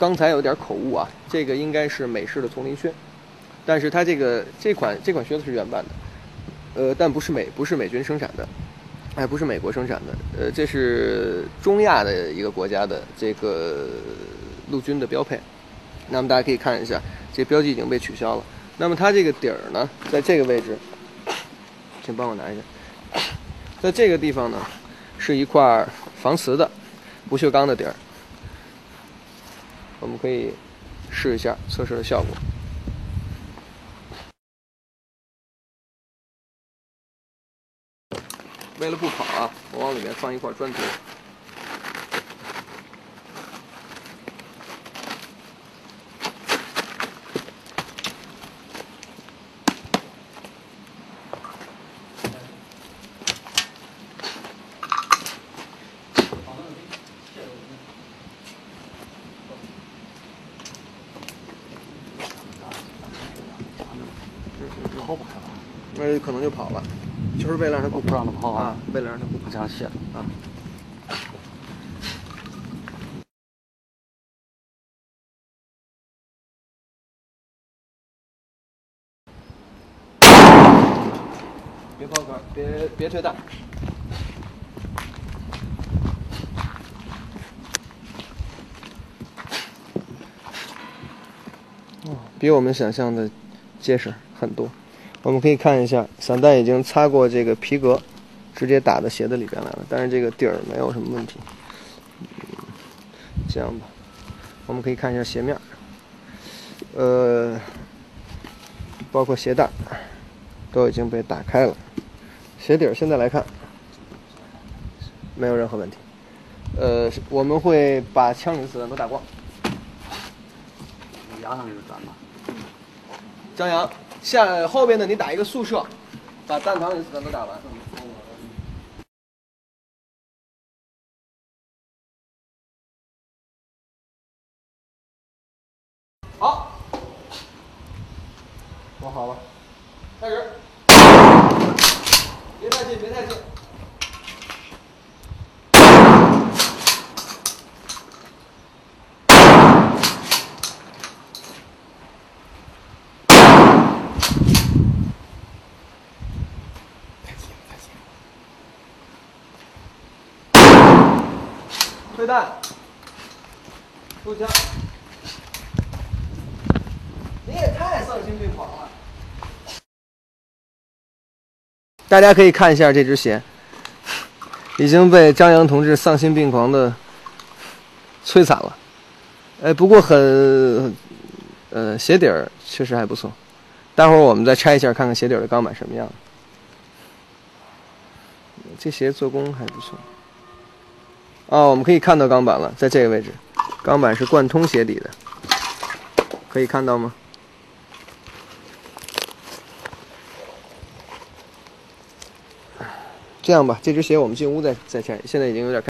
刚才有点口误啊，这个应该是美式的丛林靴，但是它这款靴子是原版的，但不是美军生产的，不是美国生产的，这是中亚的一个国家的这个陆军的标配。那么大家可以看一下，这标记已经被取消了。那么它这个底儿呢，在这个位置，请帮我拿一下，在这个地方呢，是一块防磁的不锈钢的底儿。我们可以试一下测试的效果。为了不跑啊，我往里面放一块砖头。跑不开了，那可能就跑了，就是为了让它不让它跑啊，为了让它不跑，这样卸了啊。别抛杆，别推大。比我们想象的结实很多。我们可以看一下，散弹已经擦过这个皮革，直接打到鞋子里边来了，但是这个底儿没有什么问题。这样吧，我们可以看一下鞋面，包括鞋带都已经被打开了。鞋底儿现在来看没有任何问题。我们会把枪里的子弹都打光。压上去就转吧。张扬，后边的你打一个速射，把弹膛里的子弹都打完。好，我好了，开始。别太近，别太近。退弹，出枪。你也太丧心病狂了！大家可以看一下这只鞋，已经被张扬同志丧心病狂的摧残了。不过鞋底儿确实还不错。待会儿我们再拆一下，看看鞋底儿的钢板什么样。这鞋做工还不错。我们可以看到钢板了，在这个位置，钢板是贯通鞋底的，可以看到吗？这样吧，这只鞋我们进屋再拆，现在已经有点开。